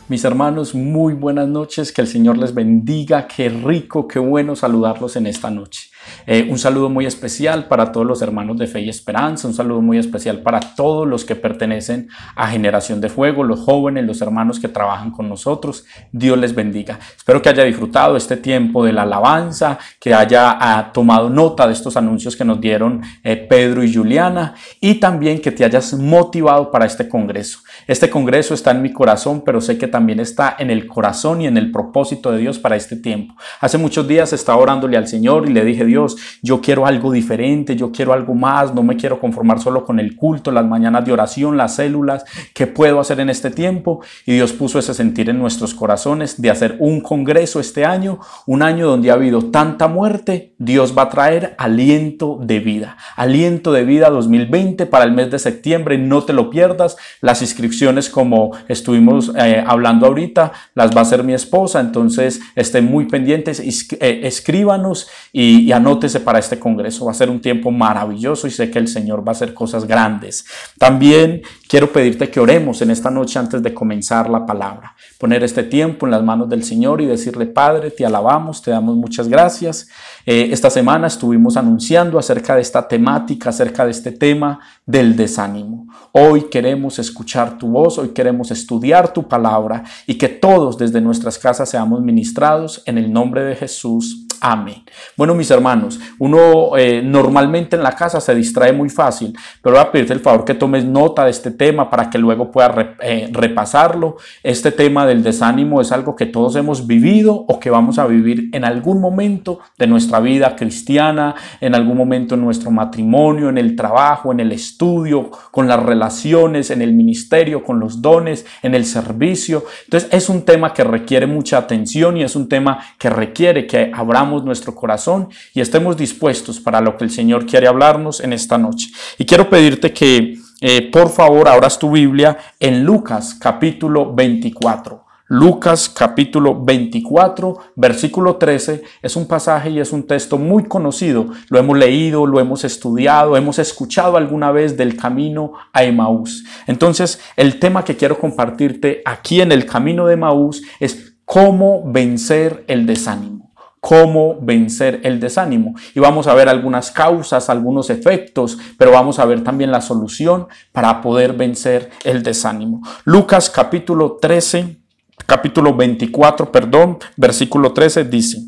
Mis hermanos, muy buenas noches, que el Señor les bendiga, qué rico, qué bueno saludarlos en esta noche. Un saludo muy especial para todos los hermanos de Fe y Esperanza, un saludo muy especial para todos los que pertenecen a Generación de Fuego, los jóvenes, los hermanos que trabajan con nosotros. Dios les bendiga. Espero que haya disfrutado este tiempo de la alabanza, que haya tomado nota de estos anuncios que nos dieron Pedro y Juliana, y también que te hayas motivado para este congreso. Este congreso está en mi corazón, pero sé que también está en el corazón y en el propósito de Dios para este tiempo. Hace muchos días estaba orándole al Señor y le dije: Dios, yo quiero algo diferente, yo quiero algo más, no me quiero conformar solo con el culto, las mañanas de oración, las células. ¿Qué puedo hacer en este tiempo? Y Dios puso ese sentir en nuestros corazones de hacer un congreso este año, un año donde ha habido tanta muerte. Dios va a traer aliento de vida 2020 para el mes de septiembre. No te lo pierdas. Las inscripciones, como estuvimos hablando ahorita, las va a hacer mi esposa, entonces estén muy pendientes, escríbanos y anótese para este congreso. Va a ser un tiempo maravilloso y sé que el Señor va a hacer cosas grandes. También quiero pedirte que oremos en esta noche antes de comenzar la palabra. Poner este tiempo en las manos del Señor y decirle: Padre, te alabamos, te damos muchas gracias. Esta semana estuvimos anunciando acerca de esta temática, acerca de este tema del desánimo. Hoy queremos escuchar tu voz, hoy queremos estudiar tu palabra y que todos desde nuestras casas seamos ministrados en el nombre de Jesús. Amén. Bueno, mis hermanos, uno normalmente en la casa se distrae muy fácil, pero voy a pedirte el favor que tomes nota de este tema para que luego puedas repasarlo. Este tema del desánimo es algo que todos hemos vivido o que vamos a vivir en algún momento de nuestra vida cristiana, en algún momento en nuestro matrimonio, en el trabajo, en el estudio, con las relaciones, en el ministerio, con los dones, en el servicio. Entonces es un tema que requiere mucha atención y es un tema que requiere que abramos nuestro corazón y estemos dispuestos para lo que el Señor quiere hablarnos en esta noche. Y quiero pedirte que por favor abras tu Biblia en Lucas capítulo 24. Lucas capítulo 24, versículo 13, es un pasaje y es un texto muy conocido. Lo hemos leído, lo hemos estudiado, hemos escuchado alguna vez del camino a Emaús. Entonces, el tema que quiero compartirte aquí en el camino de Emaús es cómo vencer el desánimo. Cómo vencer el desánimo. Y vamos a ver algunas causas, algunos efectos, pero vamos a ver también la solución para poder vencer el desánimo. Lucas capítulo 24, versículo 13 dice: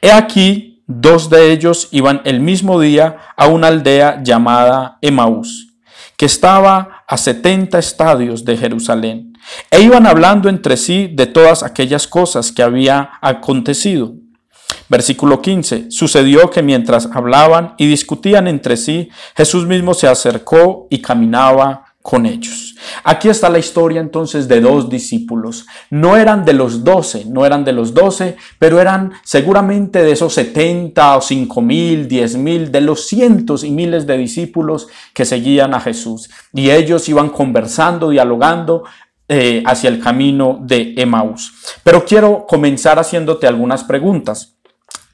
He aquí, dos de ellos iban el mismo día a una aldea llamada Emaús, que estaba a 70 estadios de Jerusalén, e iban hablando entre sí de todas aquellas cosas que había acontecido. Versículo 15. Sucedió que mientras hablaban y discutían entre sí, Jesús mismo se acercó y caminaba con ellos. Aquí está la historia entonces de dos discípulos. No eran de los 12, pero eran seguramente de esos 70 o 5,000, 10,000, de los cientos y miles de discípulos que seguían a Jesús. Y ellos iban conversando, dialogando hacia el camino de Emaús. Pero quiero comenzar haciéndote algunas preguntas.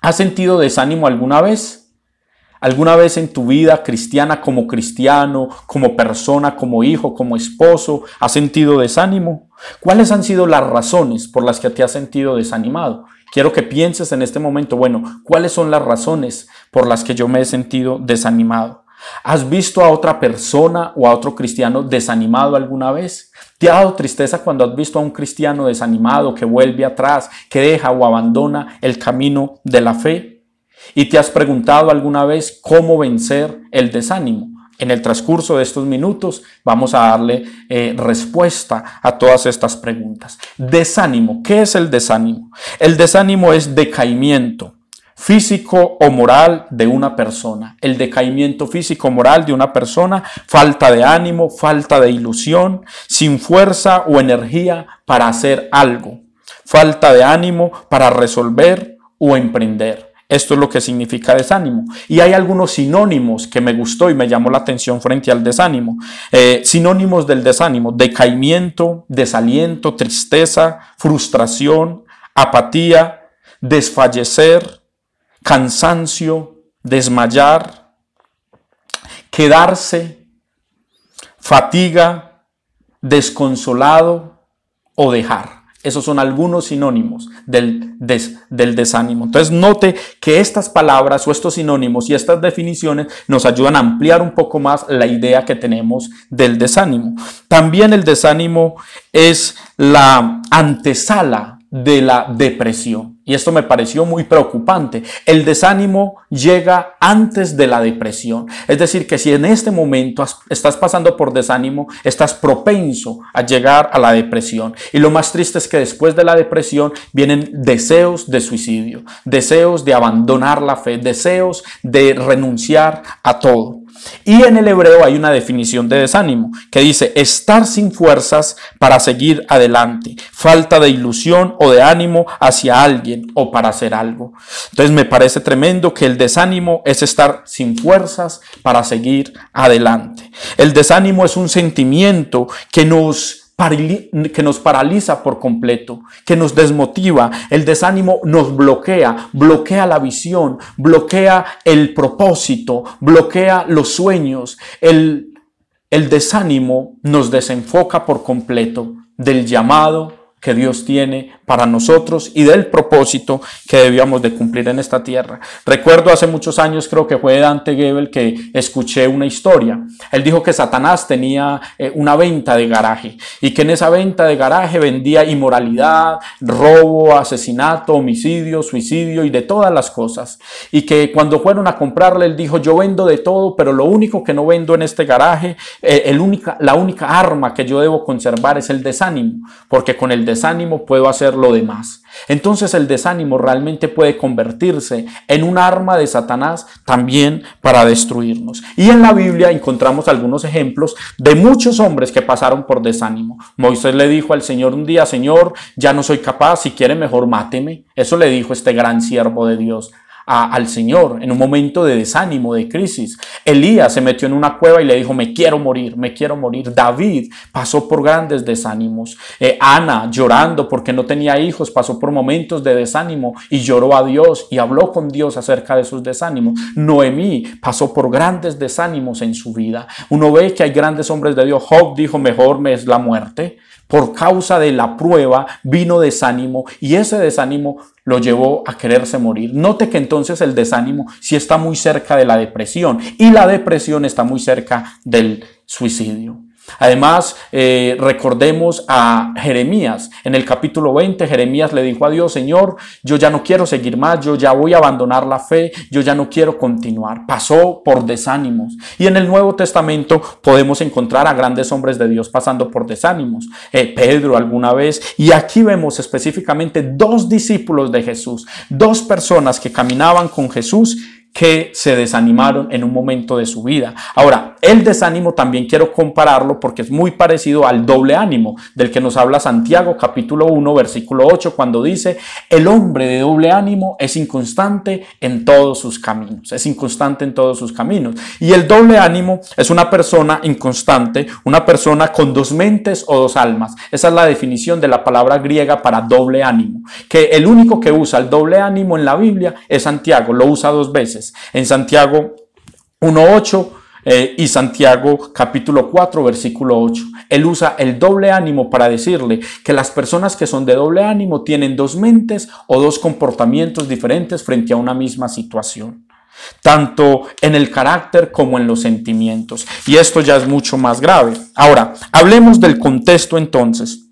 ¿Has sentido desánimo alguna vez? ¿Alguna vez en tu vida cristiana, como cristiano, como persona, como hijo, como esposo, has sentido desánimo? ¿Cuáles han sido las razones por las que te has sentido desanimado? Quiero que pienses en este momento, ¿cuáles son las razones por las que yo me he sentido desanimado? ¿Has visto a otra persona o a otro cristiano desanimado alguna vez? ¿Te ha dado tristeza cuando has visto a un cristiano desanimado que vuelve atrás, que deja o abandona el camino de la fe? ¿Y te has preguntado alguna vez cómo vencer el desánimo? En el transcurso de estos minutos vamos a darle respuesta a todas estas preguntas. Desánimo. ¿Qué es el desánimo? El desánimo es decaimiento físico o moral de una persona. El decaimiento físico o moral de una persona, falta de ánimo, falta de ilusión, sin fuerza o energía para hacer algo, falta de ánimo para resolver o emprender. Esto es lo que significa desánimo. Y hay algunos sinónimos que me gustó y me llamó la atención frente al desánimo. Sinónimos del desánimo: decaimiento, desaliento, tristeza, frustración, apatía, desfallecer, cansancio, desmayar, quedarse, fatiga, desconsolado o dejar. Esos son algunos sinónimos del desánimo. Entonces note que estas palabras o estos sinónimos y estas definiciones nos ayudan a ampliar un poco más la idea que tenemos del desánimo. También el desánimo es la antesala de la depresión. Y esto me pareció muy preocupante. El desánimo llega antes de la depresión. Es decir, que si en este momento estás pasando por desánimo, estás propenso a llegar a la depresión. Y lo más triste es que después de la depresión vienen deseos de suicidio, deseos de abandonar la fe, deseos de renunciar a todo. Y en el hebreo hay una definición de desánimo que dice estar sin fuerzas para seguir adelante, falta de ilusión o de ánimo hacia alguien o para hacer algo. Entonces me parece tremendo que el desánimo es estar sin fuerzas para seguir adelante. El desánimo es un sentimiento que nos paraliza por completo, que nos desmotiva. El desánimo nos bloquea la visión, bloquea el propósito, bloquea los sueños. El desánimo nos desenfoca por completo del llamado que Dios tiene para nosotros y del propósito que debíamos de cumplir en esta tierra. Recuerdo hace muchos años, creo que fue Dante Gebel, que escuché una historia. Él dijo que Satanás tenía una venta de garaje y que en esa venta de garaje vendía inmoralidad, robo, asesinato, homicidio, suicidio y de todas las cosas. Y que cuando fueron a comprarle, él dijo, yo vendo de todo, pero lo único que no vendo en este garaje, la única arma que yo debo conservar es el desánimo, porque con el desánimo puedo hacer lo demás. Entonces el desánimo realmente puede convertirse en un arma de Satanás también para destruirnos. Y en la Biblia encontramos algunos ejemplos de muchos hombres que pasaron por desánimo. Moisés le dijo al Señor un día, Señor, ya no soy capaz, si quiere mejor máteme. Eso le dijo este gran siervo de Dios al Señor en un momento de desánimo, de crisis. Elías se metió en una cueva y le dijo, me quiero morir, me quiero morir. David pasó por grandes desánimos. Ana, llorando porque no tenía hijos, pasó por momentos de desánimo y lloró a Dios y habló con Dios acerca de sus desánimos. Noemí pasó por grandes desánimos en su vida. Uno ve que hay grandes hombres de Dios. Job dijo, mejor me es la muerte. Por causa de la prueba vino desánimo y ese desánimo lo llevó a quererse morir. Note que entonces el desánimo sí está muy cerca de la depresión y la depresión está muy cerca del suicidio. Además, recordemos a Jeremías. En el capítulo 20, Jeremías le dijo a Dios, Señor, yo ya no quiero seguir más, yo ya voy a abandonar la fe, yo ya no quiero continuar. Pasó por desánimos. Y en el Nuevo Testamento podemos encontrar a grandes hombres de Dios pasando por desánimos. Pedro alguna vez. Y aquí vemos específicamente dos discípulos de Jesús, dos personas que caminaban con Jesús que se desanimaron en un momento de su vida. Ahora, el desánimo también quiero compararlo porque es muy parecido al doble ánimo del que nos habla Santiago capítulo 1 versículo 8 cuando dice, el hombre de doble ánimo es inconstante en todos sus caminos, es inconstante en todos sus caminos. Y el doble ánimo es una persona inconstante, una persona con dos mentes o dos almas. Esa es la definición de la palabra griega para doble ánimo, que el único que usa el doble ánimo en la Biblia es Santiago, lo usa dos veces. En Santiago 1.8 y Santiago capítulo 4 versículo 8. Él usa el doble ánimo para decirle que las personas que son de doble ánimo tienen dos mentes o dos comportamientos diferentes frente a una misma situación, tanto en el carácter como en los sentimientos. Y esto ya es mucho más grave. Ahora, hablemos del contexto entonces.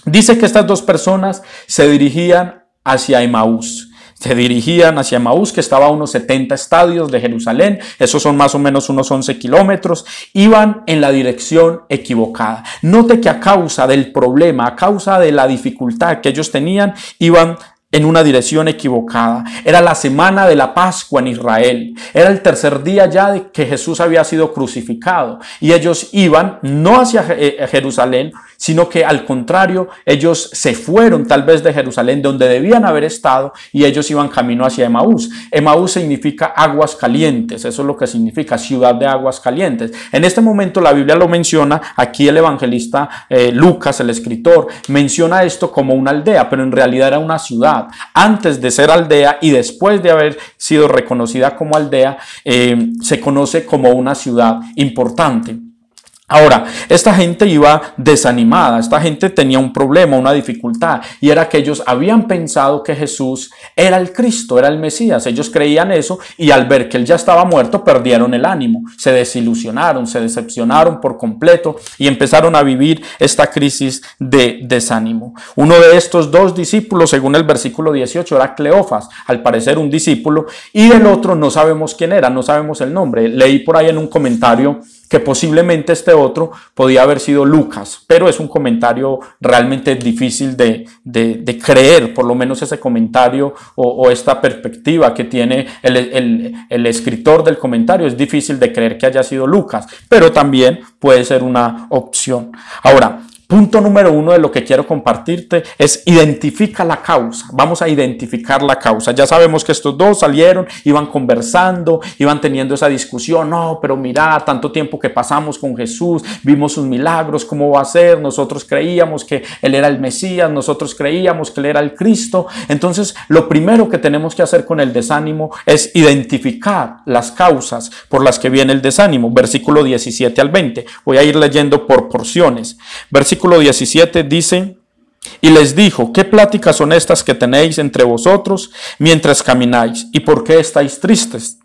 Dice que estas dos personas se dirigían hacia Emaús. Se dirigían hacia Emaús, que estaba a unos 70 estadios de Jerusalén. Esos son más o menos unos 11 kilómetros. Iban en la dirección equivocada. Note que a causa del problema, a causa de la dificultad que ellos tenían, iban en una dirección equivocada. Era la semana de la Pascua en Israel. Era el tercer día ya de que Jesús había sido crucificado. Y ellos iban no hacia Jerusalén, sino que al contrario, ellos se fueron tal vez de Jerusalén, donde debían haber estado, y ellos iban camino hacia Emaús. Emaús significa aguas calientes, eso es lo que significa, ciudad de aguas calientes. En este momento la Biblia lo menciona, aquí el evangelista Lucas, el escritor, menciona esto como una aldea, pero en realidad era una ciudad. Antes de ser aldea y después de haber sido reconocida como aldea, se conoce como una ciudad importante. Ahora, esta gente iba desanimada, esta gente tenía un problema, una dificultad, y era que ellos habían pensado que Jesús era el Cristo, era el Mesías. Ellos creían eso y al ver que él ya estaba muerto, perdieron el ánimo, se desilusionaron, se decepcionaron por completo y empezaron a vivir esta crisis de desánimo. Uno de estos dos discípulos, según el versículo 18, era Cleofas, al parecer un discípulo, y el otro no sabemos quién era, no sabemos el nombre. Leí por ahí en un comentario que posiblemente este otro podía haber sido Lucas, pero es un comentario realmente difícil de creer, por lo menos ese comentario o esta perspectiva que tiene el escritor del comentario, es difícil de creer que haya sido Lucas, pero también puede ser una opción. Ahora, punto número 1 de lo que quiero compartirte es identifica la causa. Vamos a identificar la causa. Ya sabemos que estos dos salieron, iban conversando, iban teniendo esa discusión. No, pero mira, tanto tiempo que pasamos con Jesús, vimos sus milagros, ¿cómo va a ser? Nosotros creíamos que Él era el Mesías, nosotros creíamos que Él era el Cristo. Entonces, lo primero que tenemos que hacer con el desánimo es identificar las causas por las que viene el desánimo. Versículo 17 al 20. Voy a ir leyendo por porciones. Versículo 17 dice: y les dijo, ¿qué pláticas son estas que tenéis entre vosotros mientras camináis? ¿Y por qué estáis tristes?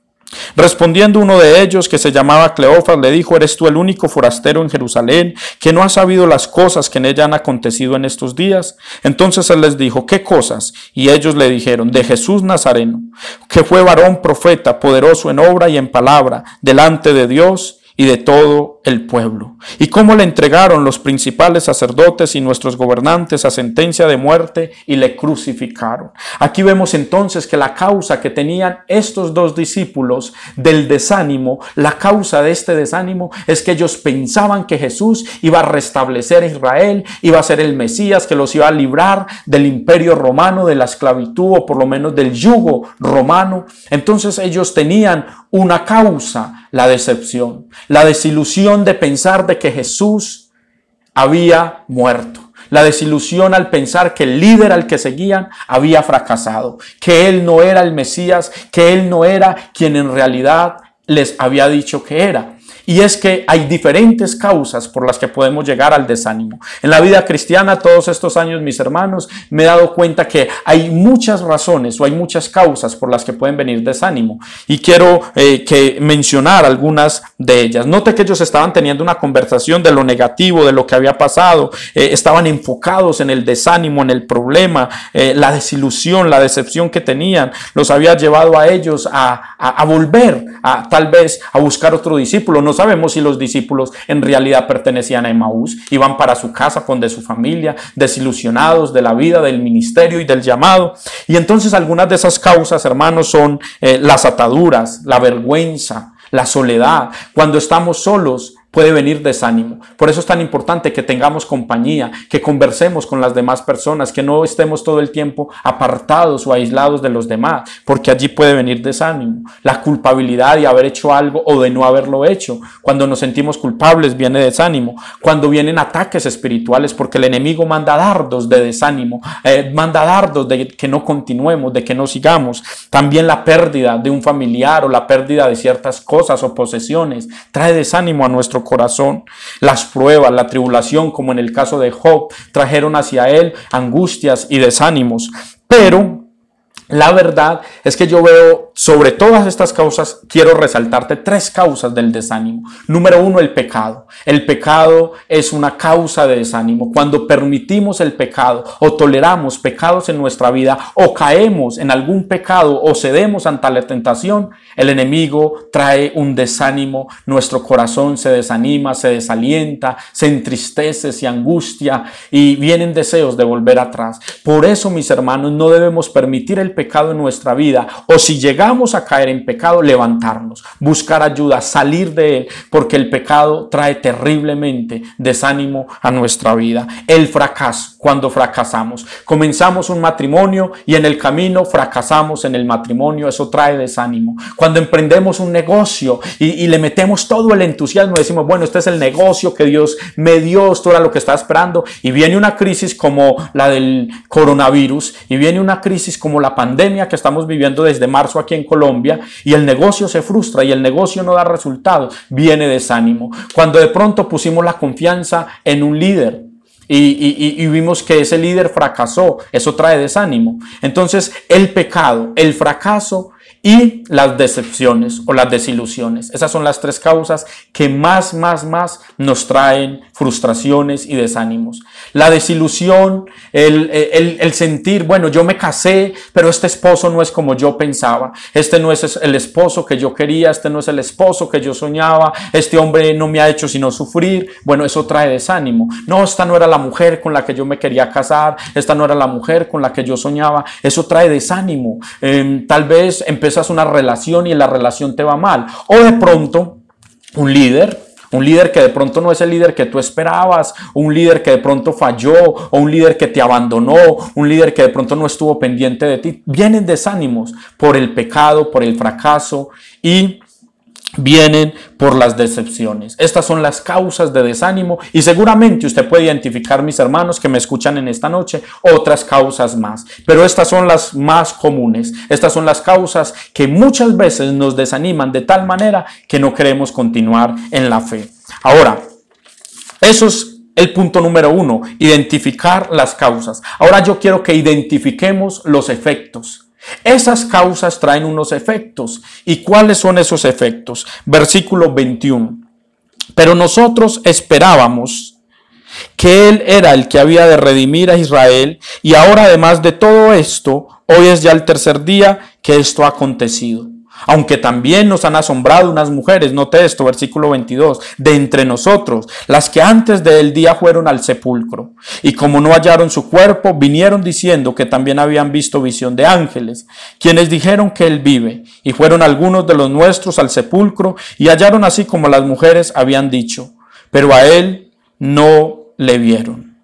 Respondiendo uno de ellos, que se llamaba Cleofas, le dijo: ¿eres tú el único forastero en Jerusalén que no ha sabido las cosas que en ella han acontecido en estos días? Entonces él les dijo: ¿qué cosas? Y ellos le dijeron: de Jesús Nazareno, que fue varón profeta, poderoso en obra y en palabra, delante de Dios y de todo el pueblo, y cómo le entregaron los principales sacerdotes y nuestros gobernantes a sentencia de muerte y le crucificaron. Aquí vemos entonces que la causa que tenían estos dos discípulos del desánimo, la causa de este desánimo es que ellos pensaban que Jesús iba a restablecer a Israel, iba a ser el Mesías que los iba a librar del imperio romano, de la esclavitud o por lo menos del yugo romano. Entonces ellos tenían una causa, la decepción, la desilusión de pensar de que Jesús había muerto, la desilusión al pensar que el líder al que seguían había fracasado, que él no era el Mesías, que él no era quien en realidad les había dicho que era. Y es que hay diferentes causas por las que podemos llegar al desánimo. En la vida cristiana, todos estos años, mis hermanos, me he dado cuenta que hay muchas razones o hay muchas causas por las que pueden venir desánimo. Y quiero mencionar algunas de ellas. Note que ellos estaban teniendo una conversación de lo negativo, de lo que había pasado. Estaban enfocados en el desánimo, en el problema, la desilusión, la decepción que tenían. Los había llevado a ellos a volver, tal vez a buscar otro discípulo. No sabemos si los discípulos en realidad pertenecían a Emaús, iban para su casa con de su familia, desilusionados de la vida, del ministerio y del llamado. Y entonces algunas de esas causas, hermanos, son las ataduras, la vergüenza, la soledad. Cuando estamos solos, puede venir desánimo. Por eso es tan importante que tengamos compañía, que conversemos con las demás personas, que no estemos todo el tiempo apartados o aislados de los demás, porque allí puede venir desánimo. La culpabilidad de haber hecho algo o de no haberlo hecho. Cuando nos sentimos culpables viene desánimo. Cuando vienen ataques espirituales, porque el enemigo manda dardos de desánimo, manda dardos de que no continuemos, de que no sigamos. También la pérdida de un familiar o la pérdida de ciertas cosas o posesiones trae desánimo a nuestro corazón. Las pruebas, la tribulación, como en el caso de Job, trajeron hacia él angustias y desánimos. Pero la verdad es que yo veo sobre todas estas causas, quiero resaltarte 3 causas del desánimo. Número 1, el pecado. El pecado es una causa de desánimo. Cuando permitimos el pecado o toleramos pecados en nuestra vida o caemos en algún pecado o cedemos ante la tentación, el enemigo trae un desánimo. Nuestro corazón se desanima, se desalienta, se entristece, se angustia y vienen deseos de volver atrás. Por eso, mis hermanos, no debemos permitir el pecado en nuestra vida, o si llegamos a caer en pecado, levantarnos, buscar ayuda, salir de él, porque el pecado trae terriblemente desánimo a nuestra vida. El fracaso, cuando fracasamos, comenzamos un matrimonio y en el camino fracasamos en el matrimonio, eso trae desánimo. Cuando emprendemos un negocio y le metemos todo el entusiasmo, decimos, bueno, este es el negocio que Dios me dio, esto era lo que estaba esperando, y viene una crisis como la del coronavirus, y viene una crisis como la pandemia, pandemia que estamos viviendo desde marzo aquí en Colombia y el negocio se frustra y el negocio no da resultados, viene desánimo. Cuando de pronto pusimos la confianza en un líder y vimos que ese líder fracasó, eso trae desánimo. Entonces el pecado, el fracaso y las decepciones o las desilusiones, esas son las tres causas que más nos traen frustraciones y desánimos. La desilusión, el sentir, bueno, yo me casé, pero este esposo no es como yo pensaba, este no es el esposo que yo quería, este no es el esposo que yo soñaba, este hombre no me ha hecho sino sufrir. Bueno, eso trae desánimo. No, esta no era la mujer con la que yo me quería casar, esta no era la mujer con la que yo soñaba. Eso trae desánimo. Tal vez empiezas una relación y en la relación te va mal, o de pronto un líder que de pronto no es el líder que tú esperabas, un líder que de pronto falló, o un líder que te abandonó, un líder que de pronto no estuvo pendiente de ti. Vienen desánimos por el pecado, por el fracaso y vienen por las decepciones. Estas son las causas de desánimo y seguramente usted puede identificar, mis hermanos que me escuchan en esta noche, otras causas más. Pero estas son las más comunes. Estas son las causas que muchas veces nos desaniman de tal manera que no queremos continuar en la fe. Ahora, eso es el punto número 1, identificar las causas. Ahora yo quiero que identifiquemos los efectos. Esas causas traen unos efectos. ¿Y cuáles son esos efectos? Versículo 21. Pero nosotros esperábamos que Él era el que había de redimir a Israel, y ahora además de todo esto, hoy es ya el tercer día que esto ha acontecido. Aunque también nos han asombrado unas mujeres, note esto, versículo 22, de entre nosotros, las que antes del día fueron al sepulcro, y como no hallaron su cuerpo, vinieron diciendo que también habían visto visión de ángeles, quienes dijeron que él vive, y fueron algunos de los nuestros al sepulcro, y hallaron así como las mujeres habían dicho, pero a él no le vieron.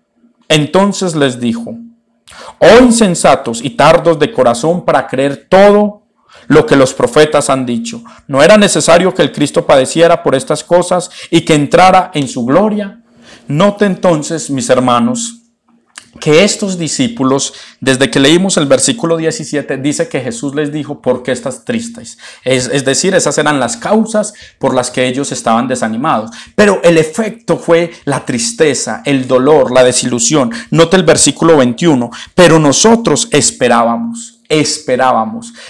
Entonces les dijo: oh insensatos y tardos de corazón para creer todo lo que los profetas han dicho. ¿No era necesario que el Cristo padeciera por estas cosas y que entrara en su gloria? Note entonces, mis hermanos, que estos discípulos, desde que leímos el versículo 17, dice que Jesús les dijo: ¿por qué estás tristes? Es decir, esas eran las causas por las que ellos estaban desanimados. Pero el efecto fue la tristeza, el dolor, la desilusión. Note el versículo 21. Pero nosotros esperábamos.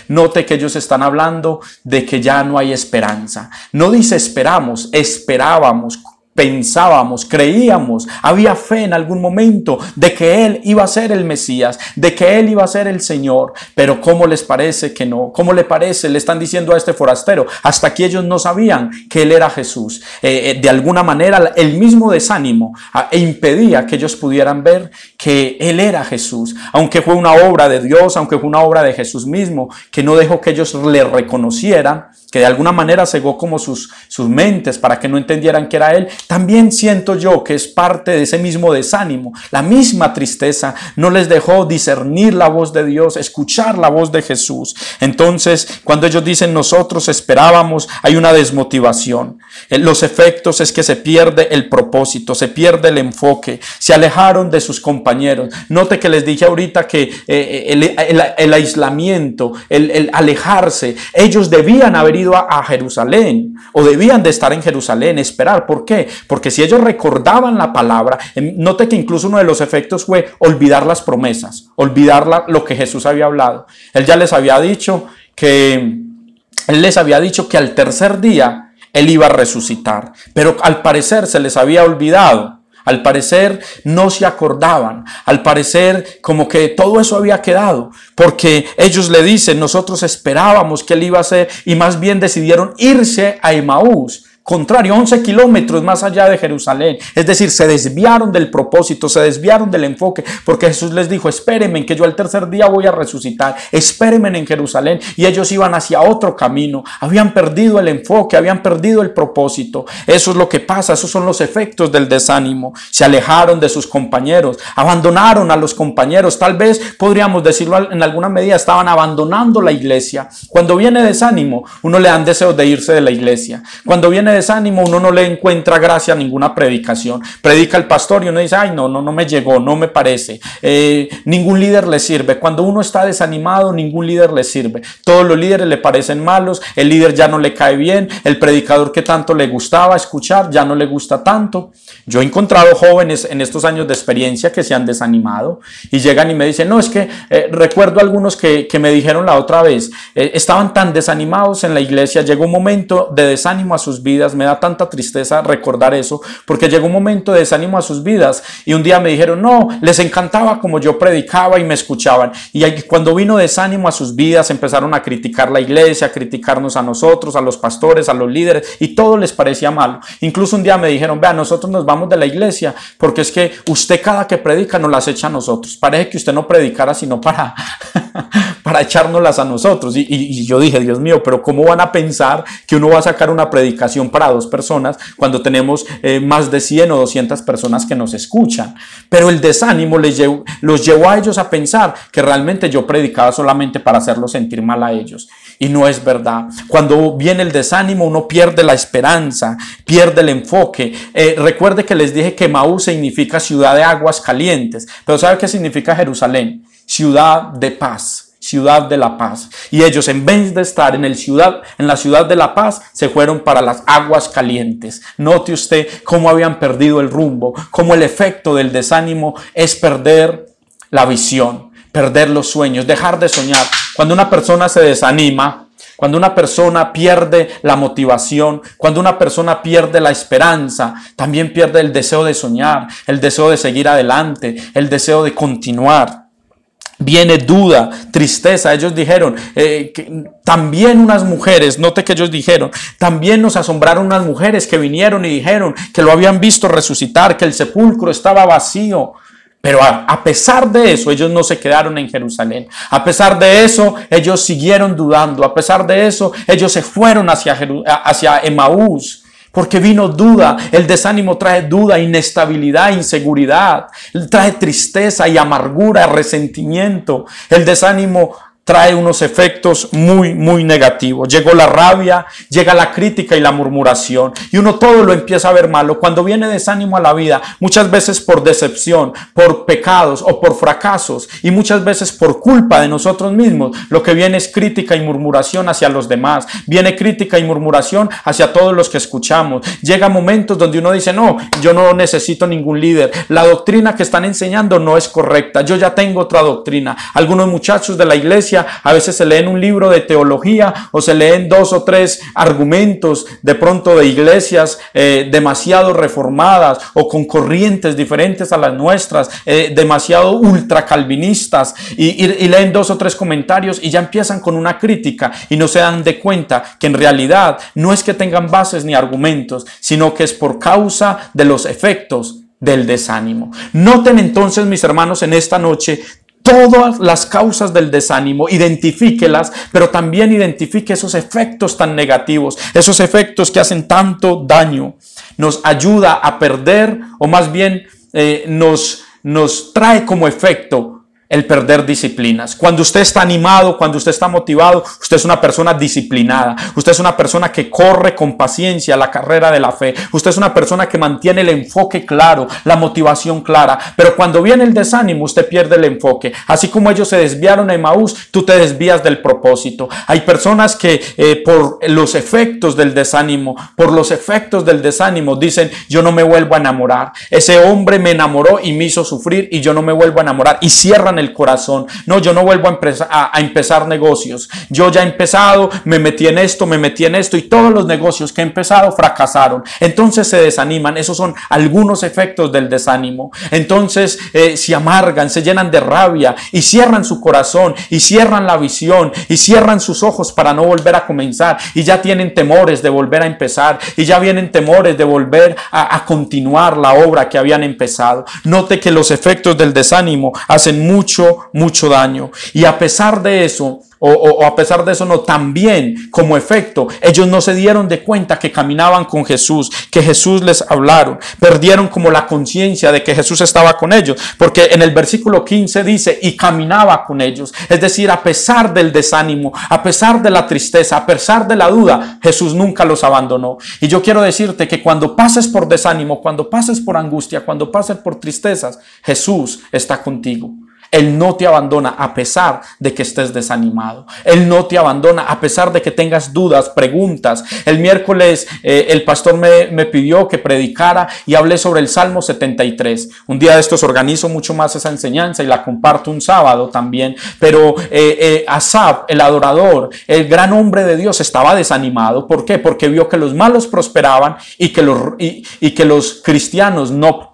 Note que ellos están hablando de que ya no hay esperanza. No dice esperamos, esperábamos, pensábamos, creíamos, había fe en algún momento de que Él iba a ser el Mesías, de que Él iba a ser el Señor. Pero ¿cómo les parece que no? ¿Cómo le parece? Le están diciendo a este forastero. Hasta aquí ellos no sabían que Él era Jesús. De alguna manera el mismo desánimo impedía que ellos pudieran ver que Él era Jesús. Aunque fue una obra de Dios, aunque fue una obra de Jesús mismo, que no dejó que ellos le reconocieran, que de alguna manera cegó como sus mentes para que no entendieran que era Él. También siento yo que es parte de ese mismo desánimo. La misma tristeza no les dejó discernir la voz de Dios, escuchar la voz de Jesús. Entonces, cuando ellos dicen nosotros esperábamos, hay una desmotivación. Los efectos es que se pierde el propósito, se pierde el enfoque, se alejaron de sus compañeros. Note que les dije ahorita que el aislamiento, el alejarse, ellos debían haber ido a Jerusalén, o debían de estar en Jerusalén, esperar. ¿Por qué? Porque si ellos recordaban la palabra, note que incluso uno de los efectos fue olvidar las promesas, olvidar lo que Jesús había hablado. Él les había dicho que al tercer día Él iba a resucitar, pero al parecer se les había olvidado. Al parecer no se acordaban, al parecer como que todo eso había quedado, porque ellos le dicen, nosotros esperábamos que Él iba a ser, y más bien decidieron irse a Emaús, contrario, 11 kilómetros más allá de Jerusalén. Es decir, se desviaron del propósito, se desviaron del enfoque, porque Jesús les dijo: espérenme que yo al tercer día voy a resucitar, espérenme en Jerusalén. Y ellos iban hacia otro camino, habían perdido el enfoque, habían perdido el propósito. Eso es lo que pasa, esos son los efectos del desánimo. Se alejaron de sus compañeros, abandonaron a los compañeros. Tal vez podríamos decirlo en alguna medida, estaban abandonando la iglesia. Cuando viene desánimo, uno le dan deseos de irse de la iglesia. Cuando viene desánimo, uno no le encuentra gracia a ninguna predicación. Predica el pastor y uno dice, ay, no me llegó, no me parece. Ningún líder le sirve. Cuando uno está desanimado, ningún líder le sirve. Todos los líderes le parecen malos, el líder ya no le cae bien, el predicador que tanto le gustaba escuchar ya no le gusta tanto. Yo he encontrado jóvenes en estos años de experiencia que se han desanimado y llegan y me dicen, no, es que recuerdo algunos que me dijeron la otra vez, estaban tan desanimados en la iglesia, llegó un momento de desánimo a sus vidas, me da tanta tristeza recordar eso, porque llegó un momento de desánimo a sus vidas y un día me dijeron, no, les encantaba como yo predicaba y me escuchaban, y cuando vino desánimo a sus vidas empezaron a criticar la iglesia, a criticarnos a nosotros, a los pastores, a los líderes, y todo les parecía malo. Incluso un día me dijeron, vea, nosotros nos vamos de la iglesia porque es que usted cada que predica nos las echa a nosotros, parece que usted no predicara sino para echárnoslas a nosotros. Y yo dije, Dios mío, pero ¿cómo van a pensar que uno va a sacar una predicación para 2 personas cuando tenemos más de 100 o 200 personas que nos escuchan? Pero el desánimo los llevó a ellos a pensar que realmente yo predicaba solamente para hacerlos sentir mal a ellos. Y no es verdad. Cuando viene el desánimo, uno pierde la esperanza, pierde el enfoque. Recuerde que les dije que Emaús significa ciudad de aguas calientes. Pero ¿sabe qué significa Jerusalén? Ciudad de paz, ciudad de la paz. Y ellos, en vez de estar en la ciudad de la paz, se fueron para las aguas calientes. Note usted cómo habían perdido el rumbo, cómo el efecto del desánimo es perder la visión, perder los sueños, dejar de soñar. Cuando una persona se desanima, cuando una persona pierde la motivación, cuando una persona pierde la esperanza, también pierde el deseo de soñar, el deseo de seguir adelante, el deseo de continuar. Viene duda, tristeza. Ellos dijeron, también unas mujeres, note que ellos dijeron, también nos asombraron unas mujeres que vinieron y dijeron que lo habían visto resucitar, que el sepulcro estaba vacío. Pero a pesar de eso, ellos no se quedaron en Jerusalén. A pesar de eso, ellos siguieron dudando. A pesar de eso, ellos se fueron hacia Emaús. Porque vino duda. El desánimo trae duda, inestabilidad, inseguridad. Trae tristeza y amargura, resentimiento. El desánimo trae unos efectos muy, muy negativos. Llegó la rabia, llega la crítica y la murmuración. Y uno todo lo empieza a ver malo. Cuando viene desánimo a la vida, muchas veces por decepción, por pecados o por fracasos, y muchas veces por culpa de nosotros mismos, lo que viene es crítica y murmuración hacia los demás. Viene crítica y murmuración hacia todos los que escuchamos. Llega momentos donde uno dice, no, yo no necesito ningún líder. La doctrina que están enseñando no es correcta. Yo ya tengo otra doctrina. Algunos muchachos de la iglesia a veces se leen un libro de teología o se leen 2 o 3 argumentos de pronto de iglesias demasiado reformadas o con corrientes diferentes a las nuestras, demasiado ultracalvinistas, y leen 2 o 3 comentarios y ya empiezan con una crítica y no se dan de cuenta que en realidad no es que tengan bases ni argumentos, sino que es por causa de los efectos del desánimo. Noten entonces, mis hermanos, en esta noche todas las causas del desánimo, identifíquelas, pero también identifique esos efectos tan negativos, esos efectos que hacen tanto daño. Nos ayuda a perder, o más bien nos trae como efecto el perder disciplinas. Cuando usted está animado, cuando usted está motivado, usted es una persona disciplinada. Usted es una persona que corre con paciencia la carrera de la fe. Usted es una persona que mantiene el enfoque claro, la motivación clara. Pero cuando viene el desánimo, usted pierde el enfoque. Así como ellos se desviaron a Emaús, tú te desvías del propósito. Hay personas que por los efectos del desánimo, dicen, yo no me vuelvo a enamorar. Ese hombre me enamoró y me hizo sufrir y yo no me vuelvo a enamorar. Y cierran el corazón. No, yo no vuelvo a empezar negocios. Yo ya he empezado, me metí en esto y todos los negocios que he empezado fracasaron. Entonces se desaniman. Esos son algunos efectos del desánimo. Entonces se amargan, se llenan de rabia y cierran su corazón y cierran la visión y cierran sus ojos para no volver a comenzar, y ya tienen temores de volver a empezar y ya vienen temores de volver a continuar la obra que habían empezado. Note que los efectos del desánimo hacen mucho mucho daño. Y a pesar de eso, a pesar de eso no, también como efecto, ellos no se dieron de cuenta que caminaban con Jesús, que Jesús les hablaron, perdieron como la conciencia de que Jesús estaba con ellos, porque en el versículo 15 dice, y caminaba con ellos, es decir, a pesar del desánimo, a pesar de la tristeza, a pesar de la duda, Jesús nunca los abandonó. Y yo quiero decirte que cuando pases por desánimo, cuando pases por angustia, cuando pases por tristezas, Jesús está contigo. Él no te abandona a pesar de que estés desanimado. Él no te abandona a pesar de que tengas dudas, preguntas. El miércoles el pastor me pidió que predicara y hablé sobre el Salmo 73. Un día de estos organizo mucho más esa enseñanza y la comparto un sábado también. Pero Asaf, el adorador, el gran hombre de Dios, estaba desanimado. ¿Por qué? Porque vio que los malos prosperaban y que los cristianos no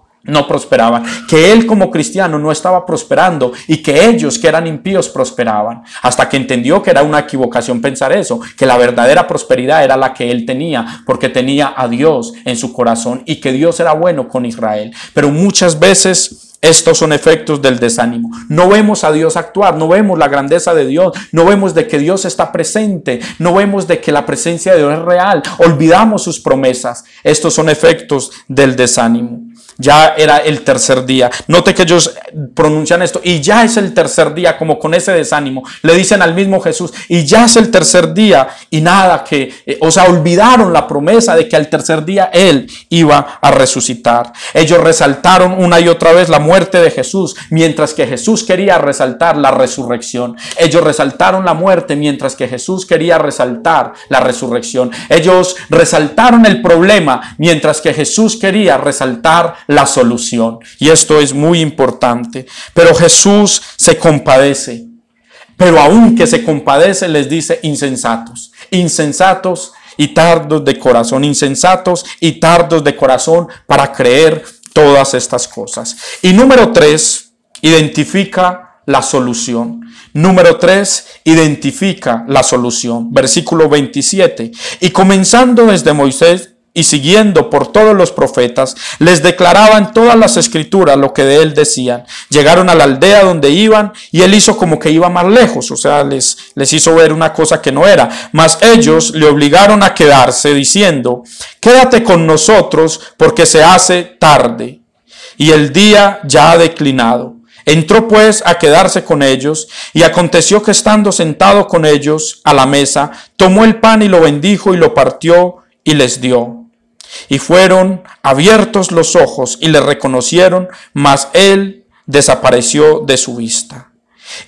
prosperaban, que él como cristiano no estaba prosperando y que ellos que eran impíos prosperaban, hasta que entendió que era una equivocación pensar eso, que la verdadera prosperidad era la que él tenía, porque tenía a Dios en su corazón y que Dios era bueno con Israel. Pero muchas veces estos son efectos del desánimo. No vemos a Dios actuar, no vemos la grandeza de Dios, no vemos de que Dios está presente, no vemos de que la presencia de Dios es real, olvidamos sus promesas. Estos son efectos del desánimo. Ya era el tercer día. Note que ellos pronuncian esto, y ya es el tercer día, como con ese desánimo. Le dicen al mismo Jesús, y ya es el tercer día, y nada olvidaron la promesa de que al tercer día Él iba a resucitar. Ellos resaltaron una y otra vez la muerte de Jesús, mientras que Jesús quería resaltar la resurrección. Ellos resaltaron la muerte, mientras que Jesús quería resaltar la resurrección. Ellos resaltaron el problema, mientras que Jesús quería resaltar la solución. Y esto es muy importante. Pero Jesús se compadece. Pero aunque se compadece, les dice insensatos. Insensatos y tardos de corazón. Insensatos y tardos de corazón para creer todas estas cosas. Y número 3, identifica la solución. Número 3, identifica la solución. Versículo 27. Y comenzando desde Moisés y siguiendo por todos los profetas, les declaraban todas las escrituras lo que de él decían. Llegaron a la aldea donde iban y él hizo como que iba más lejos, o sea, les hizo ver una cosa que no era. Mas ellos le obligaron a quedarse diciendo, quédate con nosotros porque se hace tarde y el día ya ha declinado. Entró pues a quedarse con ellos, y aconteció que estando sentado con ellos a la mesa, tomó el pan y lo bendijo y lo partió y les dio. Y fueron abiertos los ojos y le reconocieron, mas él desapareció de su vista.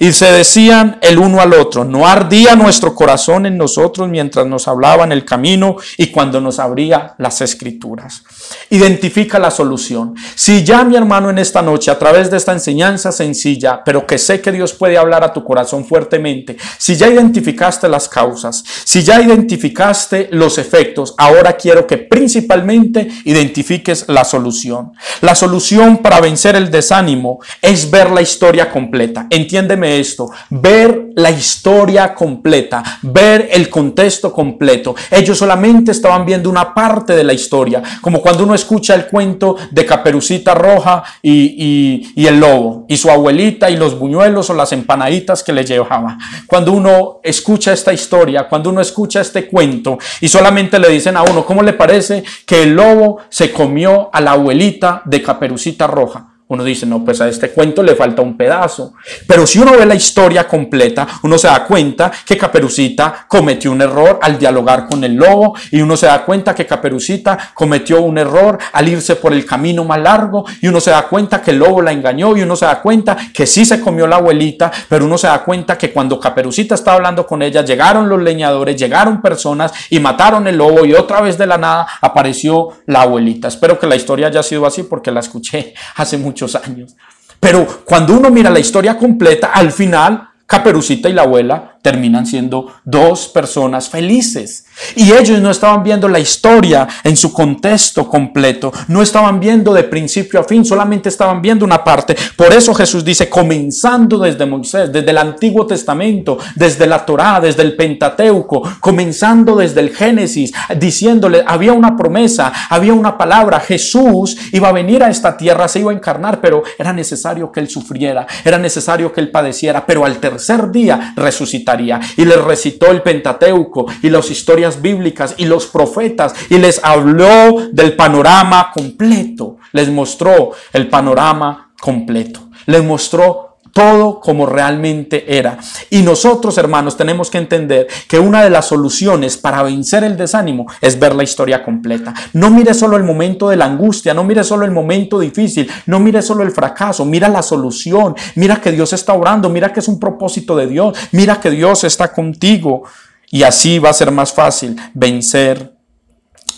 Y se decían el uno al otro, ¿no ardía nuestro corazón en nosotros mientras nos hablaba en el camino y cuando nos abría las escrituras? Identifica la solución. Si ya, mi hermano, en esta noche, a través de esta enseñanza sencilla, pero que sé que Dios puede hablar a tu corazón fuertemente, si ya identificaste las causas, si ya identificaste los efectos, ahora quiero que principalmente identifiques la solución. La solución para vencer el desánimo es ver la historia completa. Entiéndeme esto, ver la historia completa, ver el contexto completo. Ellos solamente estaban viendo una parte de la historia, como cuando uno escucha el cuento de Caperucita Roja y el lobo, y su abuelita y los buñuelos o las empanaditas que le llevaba. Cuando uno escucha esta historia, cuando uno escucha este cuento y solamente le dicen a uno, ¿cómo le parece que el lobo se comió a la abuelita de Caperucita Roja? Uno dice, no, pues a este cuento le falta un pedazo. Pero si uno ve la historia completa, uno se da cuenta que Caperucita cometió un error al dialogar con el lobo, y uno se da cuenta que Caperucita cometió un error al irse por el camino más largo, y uno se da cuenta que el lobo la engañó, y uno se da cuenta que sí se comió la abuelita, pero uno se da cuenta que cuando Caperucita estaba hablando con ella, llegaron los leñadores, llegaron personas y mataron el lobo, y otra vez de la nada apareció la abuelita. Espero que la historia haya sido así porque la escuché hace muchos años. Pero cuando uno mira la historia completa, al final Caperucita y la abuela terminan siendo dos personas felices. Y ellos no estaban viendo la historia en su contexto completo, no estaban viendo de principio a fin, solamente estaban viendo una parte. Por eso Jesús dice, comenzando desde Moisés, desde el Antiguo Testamento, desde la Torá, desde el Pentateuco, comenzando desde el Génesis, diciéndole, había una promesa, había una palabra, Jesús iba a venir a esta tierra, se iba a encarnar, pero era necesario que Él sufriera, era necesario que Él padeciera, pero al tercer día resucitaría. Y les recitó el Pentateuco y las historias bíblicas y los profetas, y les habló del panorama completo, les mostró el panorama completo, les mostró todo como realmente era. Y nosotros, hermanos, tenemos que entender que una de las soluciones para vencer el desánimo es ver la historia completa. No mire solo el momento de la angustia, no mire solo el momento difícil, no mire solo el fracaso, mira la solución, mira que Dios está obrando, mira que es un propósito de Dios, mira que Dios está contigo. Y así va a ser más fácil vencer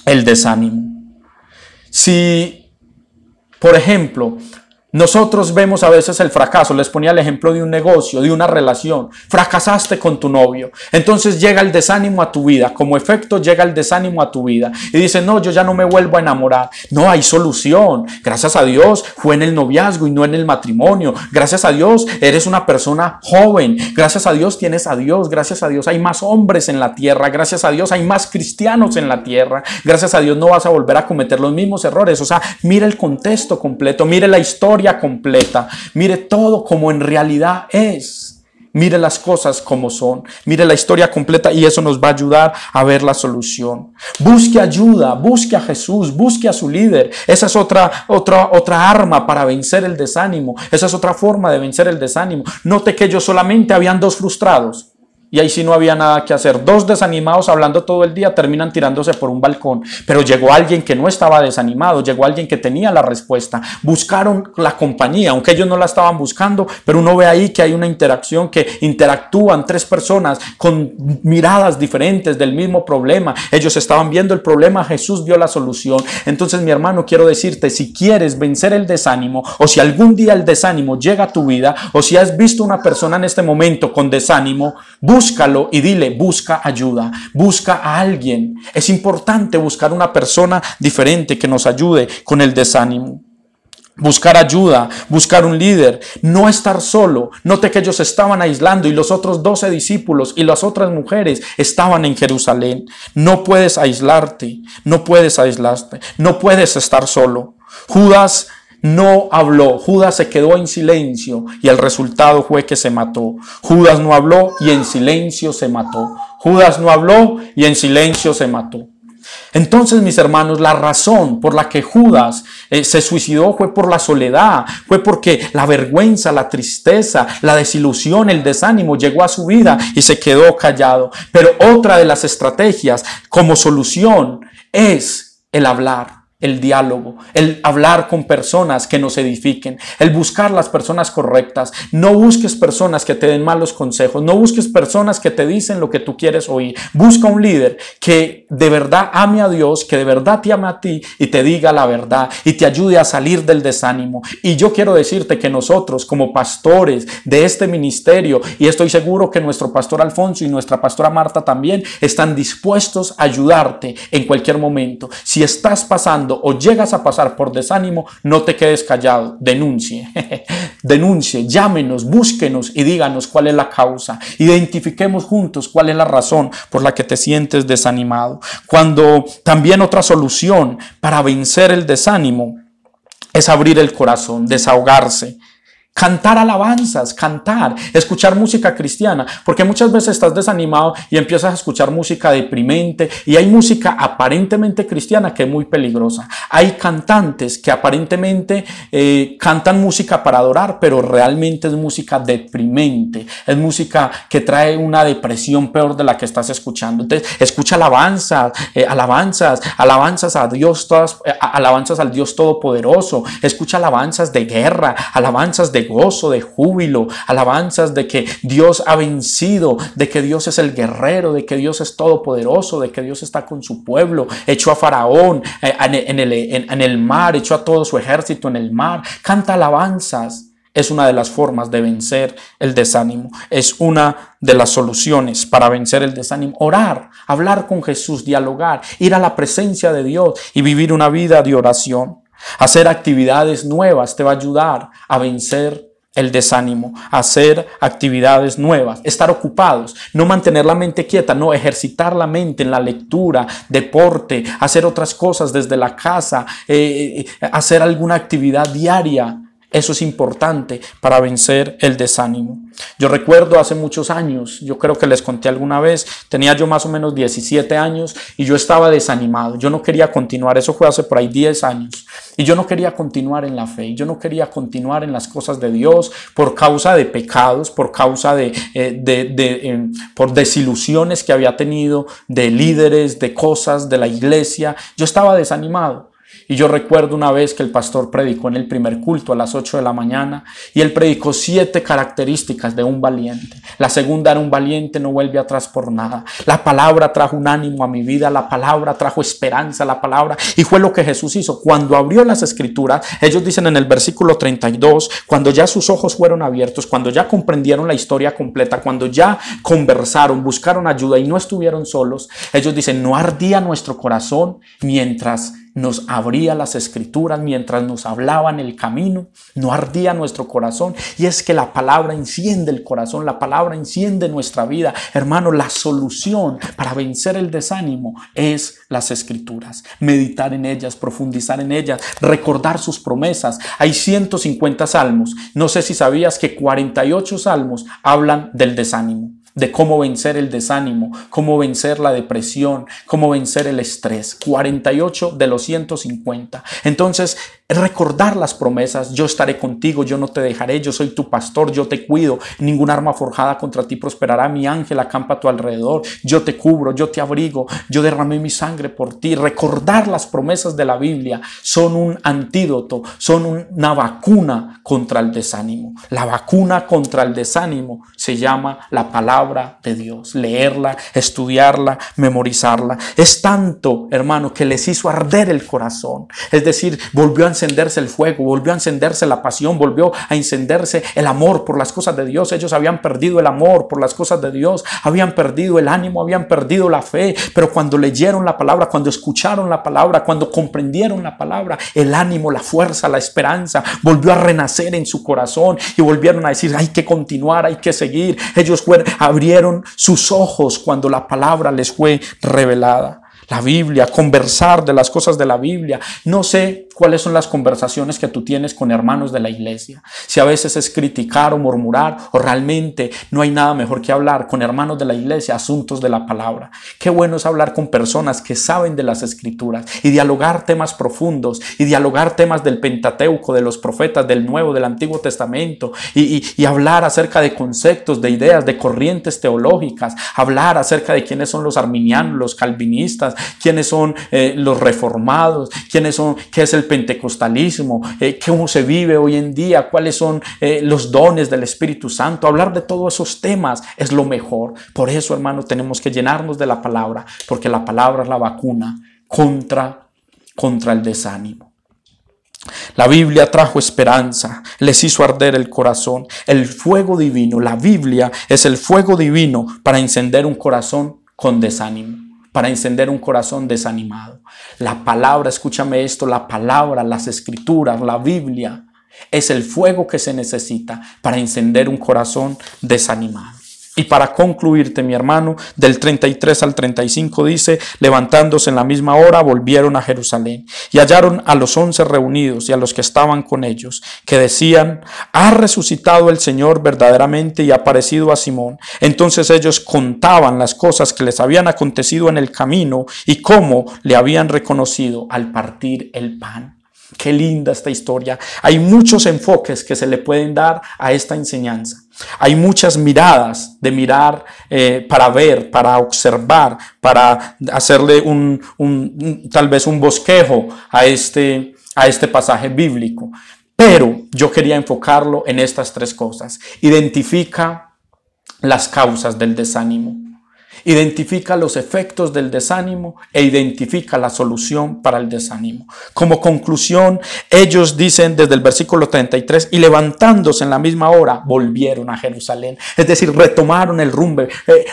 el desánimo. Si, por ejemplo, nosotros vemos a veces el fracaso, les ponía el ejemplo de un negocio, de una relación, fracasaste con tu novio, entonces llega el desánimo a tu vida, como efecto llega el desánimo a tu vida y dices, no, yo ya no me vuelvo a enamorar. No, hay solución, gracias a Dios fue en el noviazgo y no en el matrimonio, gracias a Dios eres una persona joven, gracias a Dios tienes a Dios, gracias a Dios hay más hombres en la tierra, gracias a Dios hay más cristianos en la tierra, gracias a Dios no vas a volver a cometer los mismos errores. O sea, mire el contexto completo, mire la historia completa, mire todo como en realidad es, mire las cosas como son, mire la historia completa, y eso nos va a ayudar a ver la solución. Busque ayuda, busque a Jesús, busque a su líder. Esa es otra arma para vencer el desánimo, esa es otra forma de vencer el desánimo. Note que ellos solamente habían dos frustrados. Y ahí sí no había nada que hacer. Dos desanimados hablando todo el día terminan tirándose por un balcón. Pero llegó alguien que no estaba desanimado, llegó alguien que tenía la respuesta. Buscaron la compañía, aunque ellos no la estaban buscando, pero uno ve ahí que hay una interacción, que interactúan tres personas con miradas diferentes del mismo problema. Ellos estaban viendo el problema, Jesús vio la solución. Entonces, mi hermano, quiero decirte, si quieres vencer el desánimo, o si algún día el desánimo llega a tu vida, o si has visto una persona en este momento con desánimo, búscalo y dile, busca ayuda, busca a alguien. Es importante buscar una persona diferente que nos ayude con el desánimo. Buscar ayuda, buscar un líder, no estar solo. Note que ellos estaban aislando y los otros 12 discípulos y las otras mujeres estaban en Jerusalén. No puedes aislarte, no puedes aislarte, no puedes estar solo. Judas no habló, Judas se quedó en silencio y el resultado fue que se mató. Judas no habló y en silencio se mató. Judas no habló y en silencio se mató. Entonces, mis hermanos, la razón por la que Judas se suicidó fue por la soledad, fue porque la vergüenza, la tristeza, la desilusión, el desánimo llegó a su vida y se quedó callado. Pero otra de las estrategias como solución es el hablar. El diálogo, el hablar con personas que nos edifiquen, el buscar las personas correctas. No busques personas que te den malos consejos, no busques personas que te dicen lo que tú quieres oír. Busca un líder que de verdad ame a Dios, que de verdad te ame a ti y te diga la verdad y te ayude a salir del desánimo. Y yo quiero decirte que nosotros como pastores de este ministerio, y estoy seguro que nuestro pastor Alfonso y nuestra pastora Marta también están dispuestos a ayudarte en cualquier momento. Si estás pasando o llegas a pasar por desánimo, no te quedes callado, denuncie, denuncie, llámenos, búsquenos y díganos cuál es la causa. Identifiquemos juntos cuál es la razón por la que te sientes desanimado. Cuando también otra solución para vencer el desánimo es abrir el corazón, desahogarse. Cantar alabanzas, cantar, escuchar música cristiana, porque muchas veces estás desanimado y empiezas a escuchar música deprimente, y hay música aparentemente cristiana que es muy peligrosa. Hay cantantes que aparentemente cantan música para adorar, pero realmente es música deprimente, es música que trae una depresión peor de la que estás escuchando. Entonces, escucha alabanzas, alabanzas a Dios, alabanzas al Dios Todopoderoso, escucha alabanzas de guerra, alabanzas de gozo, de júbilo, alabanzas de que Dios ha vencido, de que Dios es el guerrero, de que Dios es todopoderoso, de que Dios está con su pueblo, echó a Faraón en el mar, echó a todo su ejército en el mar. Canta alabanzas. es una de las formas de vencer el desánimo. Es una de las soluciones para vencer el desánimo. Orar, hablar con Jesús, dialogar, ir a la presencia de Dios y vivir una vida de oración. Hacer actividades nuevas te va a ayudar a vencer el desánimo, hacer actividades nuevas, estar ocupados, no mantener la mente quieta, no, ejercitar la mente en la lectura, deporte, hacer otras cosas desde la casa, hacer alguna actividad diaria. Eso es importante para vencer el desánimo. Yo recuerdo hace muchos años, yo creo que les conté alguna vez, tenía yo más o menos 17 años y yo estaba desanimado. Yo no quería continuar, eso fue hace por ahí 10 años. Y yo no quería continuar en la fe, yo no quería continuar en las cosas de Dios por causa de pecados, por causa por desilusiones que había tenido de líderes, de cosas, de la iglesia. Yo estaba desanimado. Y yo recuerdo una vez que el pastor predicó en el primer culto a las 8 de la mañana y él predicó 7 características de un valiente. La segunda era: un valiente no vuelve atrás por nada. La palabra trajo un ánimo a mi vida, la palabra trajo esperanza, la palabra, y fue lo que Jesús hizo. Cuando abrió las escrituras, ellos dicen en el versículo 32, cuando ya sus ojos fueron abiertos, cuando ya comprendieron la historia completa, cuando ya conversaron, buscaron ayuda y no estuvieron solos, ellos dicen: no ardía nuestro corazón mientras nos abría las escrituras, mientras nos hablaba en el camino, no ardía nuestro corazón. Y es que la palabra enciende el corazón, la palabra enciende nuestra vida. Hermano, la solución para vencer el desánimo es las escrituras, meditar en ellas, profundizar en ellas, recordar sus promesas. Hay 150 salmos, no sé si sabías que 48 salmos hablan del desánimo, de cómo vencer el desánimo, cómo vencer la depresión, cómo vencer el estrés. 48 de los 150. Entonces, recordar las promesas: yo estaré contigo, yo no te dejaré, yo soy tu pastor, yo te cuido, ningún arma forjada contra ti prosperará, mi ángel acampa a tu alrededor, yo te cubro, yo te abrigo, yo derramé mi sangre por ti. Recordar las promesas de la Biblia son un antídoto, son una vacuna contra el desánimo. La vacuna contra el desánimo se llama la palabra de Dios. Leerla, estudiarla, memorizarla. Es tanto, hermano, que les hizo arder el corazón. Es decir, volvió a encenderse el fuego, volvió a encenderse la pasión, volvió a encenderse el amor por las cosas de Dios. Ellos habían perdido el amor por las cosas de Dios, habían perdido el ánimo, habían perdido la fe, pero cuando leyeron la palabra, cuando escucharon la palabra, cuando comprendieron la palabra, el ánimo, la fuerza, la esperanza volvió a renacer en su corazón y volvieron a decir: hay que continuar, hay que seguir. Ellos abrieron sus ojos cuando la palabra les fue revelada. La Biblia, conversar de las cosas de la Biblia. No sé cuáles son las conversaciones que tú tienes con hermanos de la iglesia. Si a veces es criticar o murmurar, o realmente no hay nada mejor que hablar con hermanos de la iglesia asuntos de la palabra. Qué bueno es hablar con personas que saben de las escrituras y dialogar temas profundos y dialogar temas del Pentateuco, de los profetas, del Nuevo, del Antiguo Testamento y hablar acerca de conceptos, de ideas, de corrientes teológicas, hablar acerca de quiénes son los arminianos, los calvinistas, quiénes son los reformados, qué es el pentecostalismo, cómo se vive hoy en día, cuáles son los dones del Espíritu Santo. Hablar de todos esos temas es lo mejor. Por eso, hermano, tenemos que llenarnos de la palabra, porque la palabra es la vacuna contra el desánimo. La Biblia trajo esperanza, les hizo arder el corazón. El fuego divino, la Biblia es el fuego divino para encender un corazón con desánimo, para encender un corazón desanimado. La palabra, escúchame esto, la palabra, las escrituras, la Biblia es el fuego que se necesita para encender un corazón desanimado. Y para concluirte, mi hermano, del 33 al 35 dice: levantándose en la misma hora, volvieron a Jerusalén y hallaron a los 11 reunidos y a los que estaban con ellos, que decían: ha resucitado el Señor verdaderamente y ha aparecido a Simón. Entonces ellos contaban las cosas que les habían acontecido en el camino y cómo le habían reconocido al partir el pan. Qué linda esta historia. Hay muchos enfoques que se le pueden dar a esta enseñanza. Hay muchas miradas de mirar para ver, para observar, para hacerle tal vez un bosquejo a este pasaje bíblico. Pero yo quería enfocarlo en estas 3 cosas. Identifica las causas del desánimo. Identifica los efectos del desánimo e identifica la solución para el desánimo. Como conclusión, ellos dicen desde el versículo 33, y levantándose en la misma hora, volvieron a Jerusalén. Es decir, retomaron el rumbo,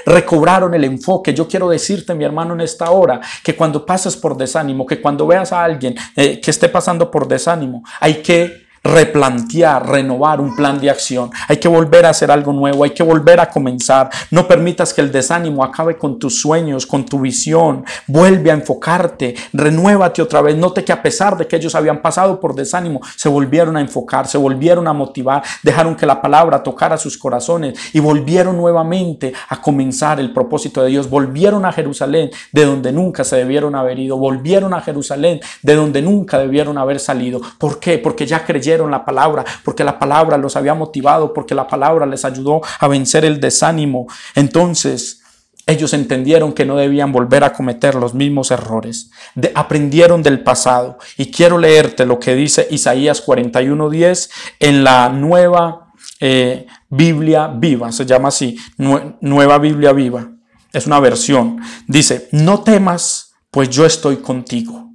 recobraron el enfoque. Yo quiero decirte, mi hermano, en esta hora, que cuando pases por desánimo, que cuando veas a alguien que esté pasando por desánimo, hay que replantear, renovar un plan de acción. Hay que volver a hacer algo nuevo, hay que volver a comenzar. No permitas que el desánimo acabe con tus sueños, con tu visión. Vuelve a enfocarte, renuévate otra vez. Note que a pesar de que ellos habían pasado por desánimo, se volvieron a enfocar, se volvieron a motivar, dejaron que la palabra tocara sus corazones y volvieron nuevamente a comenzar el propósito de Dios. Volvieron a Jerusalén, de donde nunca se debieron haber ido. Volvieron a Jerusalén, de donde nunca debieron haber salido. ¿Por qué? Porque ya creyeron la palabra, porque la palabra los había motivado, porque la palabra les ayudó a vencer el desánimo. Entonces ellos entendieron que no debían volver a cometer los mismos errores. Aprendieron del pasado. Y quiero leerte lo que dice Isaías 41:10 en la nueva Biblia viva. Se llama así, nueva Biblia viva. Es una versión. Dice: no temas, pues yo estoy contigo.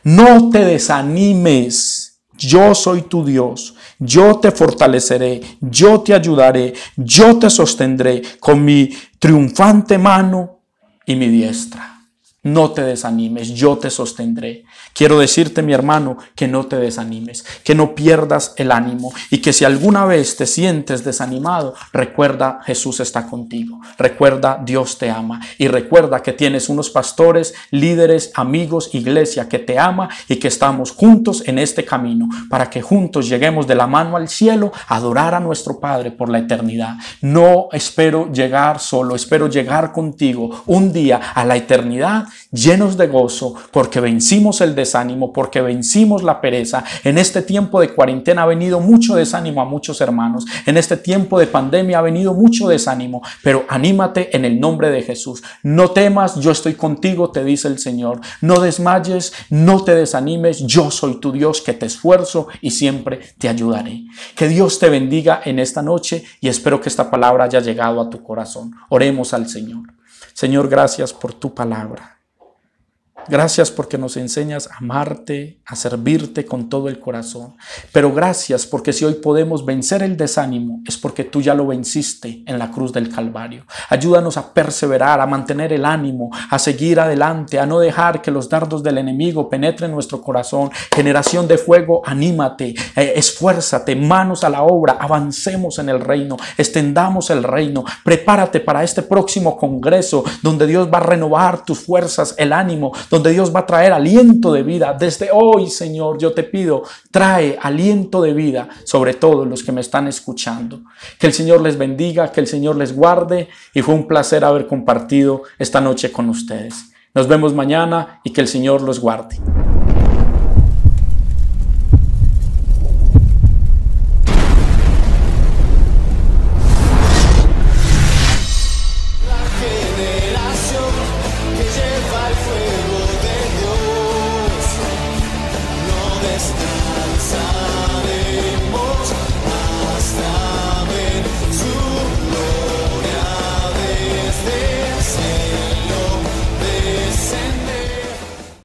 No te desanimes. Yo soy tu Dios, yo te fortaleceré, yo te ayudaré, yo te sostendré con mi triunfante mano y mi diestra. No te desanimes, yo te sostendré. Quiero decirte, mi hermano, que no te desanimes, que no pierdas el ánimo y que si alguna vez te sientes desanimado, recuerda, Jesús está contigo. Recuerda, Dios te ama y recuerda que tienes unos pastores, líderes, amigos, iglesia que te ama y que estamos juntos en este camino para que juntos lleguemos de la mano al cielo a adorar a nuestro Padre por la eternidad. No espero llegar solo, espero llegar contigo un día a la eternidad llenos de gozo, porque vencimos el desánimo, porque vencimos la pereza. En este tiempo de cuarentena ha venido mucho desánimo a muchos hermanos. En este tiempo de pandemia ha venido mucho desánimo, pero anímate en el nombre de Jesús. No temas, yo estoy contigo, te dice el Señor. No desmayes, no te desanimes, yo soy tu Dios que te esfuerzo y siempre te ayudaré. Que Dios te bendiga en esta noche y espero que esta palabra haya llegado a tu corazón. Oremos al Señor. Señor, gracias por tu palabra. Gracias porque nos enseñas a amarte, a servirte con todo el corazón. Pero gracias porque si hoy podemos vencer el desánimo es porque tú ya lo venciste en la cruz del Calvario. Ayúdanos a perseverar, a mantener el ánimo, a seguir adelante, a no dejar que los dardos del enemigo penetren nuestro corazón. Generación de fuego, anímate, esfuérzate, manos a la obra, avancemos en el reino, extendamos el reino. Prepárate para este próximo congreso donde Dios va a renovar tus fuerzas, el ánimo, donde Dios va a traer aliento de vida. Desde hoy, Señor, yo te pido, trae aliento de vida sobre todos los que me están escuchando. Que el Señor les bendiga, que el Señor les guarde y fue un placer haber compartido esta noche con ustedes. Nos vemos mañana y que el Señor los guarde. Lleva el fuego de Dios, no descansa.